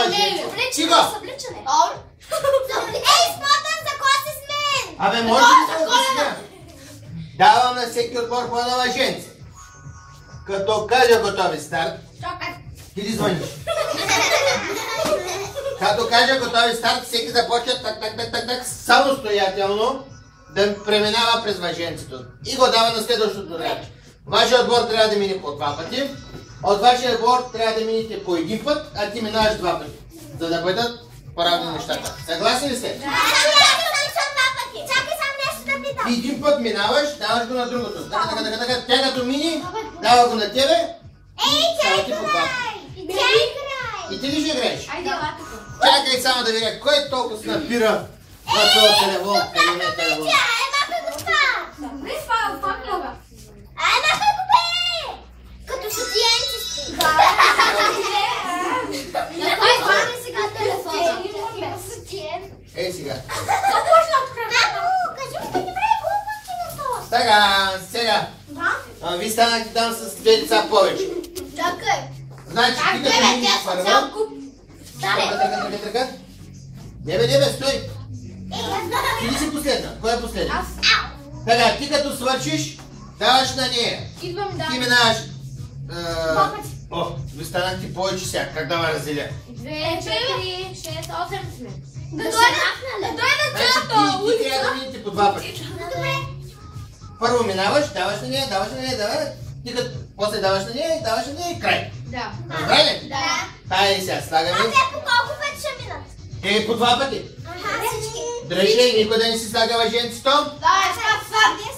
мъженце. Тиго! Ей, смотан за коси с мен! Абе, може ли да се обясня? Давам на всеки отбор по една мъженце. Като кажа готови старт, ти ли звъниш? Като кажа готови старт, всеки започва так, самостоятелно да преминава през мъженцето. И го дава на следващото ряд. Вашия отбор трябва да мине по 2 пъти. От вашия отбор трябва да минете по 1 път, а ти минаваш 2 пъти. За да бъдат правилни нещата. Съгласни ли сте? Чакай само нещо да питам. Ти 1 път минаваш, даваш го на другото. Така. Тя като мини, дава го на тебе. Ей, тя играй! И ти ли ще играеш? Айде, ела тук. Чакай само да видя, кой толкова се напира на този телефон? Като шутиенци си. Ей сега. Кажи ми да ни прави глупости на това. Така, сега. Ви станахте там с 2 деца повече. Чакай. Значи, ти като минеш първа. Тръка. Не бе, стой. Ти ли си последна? Кой е последна? Аз. Така, ти като свършиш, даваш на нея. Идвам да. Ти минаваш. 2 пъти. О, ви станахте повече сега. Как да ме разделя? 2, 4, 6, 8 сме. Да дойде Значи, ти трябва да минете по 2 пъти. Добре. Първо минаваш, даваш на нея, даваш. Ти като после даваш на нея и край. Да. Добре ли? Да. Тая сега слагаме. А те по колко пъти ще минат? По 2 пъти. Всички. Дръжи, никой да не си слага въженцето.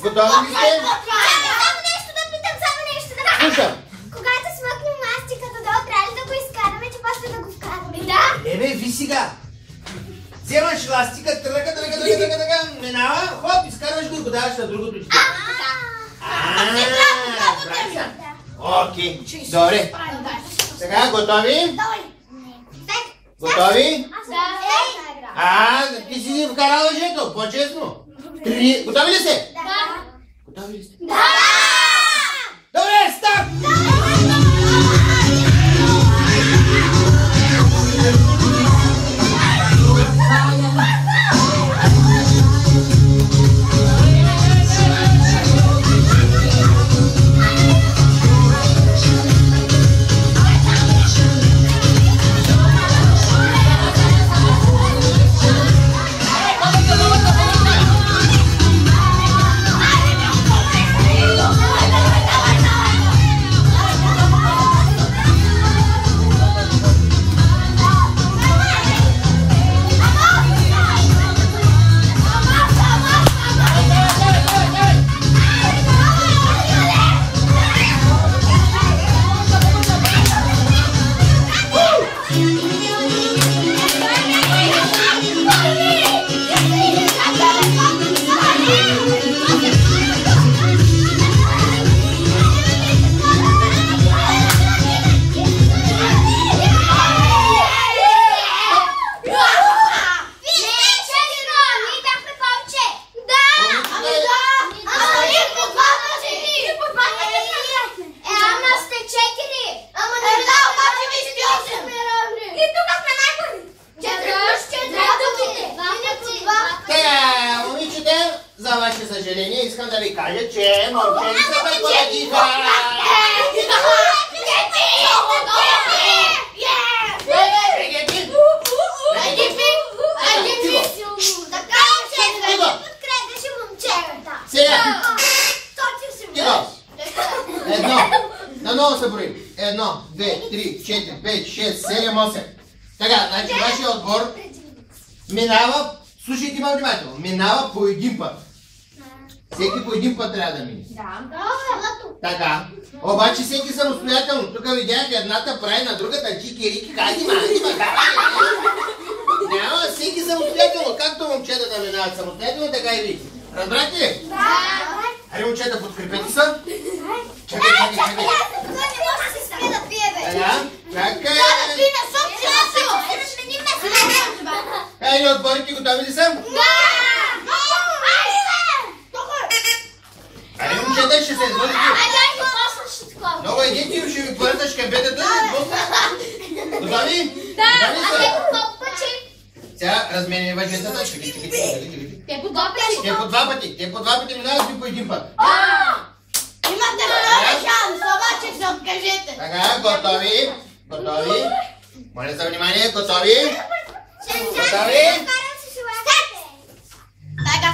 Готови ли сте? Само нещо да питам, Слушам. Когато смъкнем мастиката долу, трябва ли да го изкараме, че после да го вкараме? Да. Бе, ви сега. Вземаш ластика, тръка, минава, хоп, изкарваш го и го даваш на другото дете. Окей, добре. Сега, готови? Готови? Ти си вкарал въжето, по-честно. Готови ли сте? Да. Готови ли сте? Да. Добре, старт! За ваше съжаление искам да ви кажа, че момченцата победиха! Наново се броим. 1, 2, 3, 4, 5, 6, 7, 8. Така, значи вашия отбор минава, слушайте ме внимателно, минава по 1 път. Всеки по 1 път трябва да мине. Така. Обаче всеки самостоятелно. Тук видях едната прави на другата чики-рики, хади ма. Няма всеки самостоятелно. Както момчетата минават самостоятелно, така и ви. Разбрахте ли? Да. Аре момчета, подкрепете се. Чакай. Чакай. Хайде, отборите, готови ли съм? Айде, момчета, ще се извършите. Много идете, ще ви пърташ къмпетата. Готови? Да, Дали а са? те по колко пъти? Сега разменяме въжетата. Чакай. Те по два пъти. Те по два пъти минават и по един път. Имате втори шанс, обаче се откажете. Така, готови. Моля за внимание, готови. Карам си слагате. Така,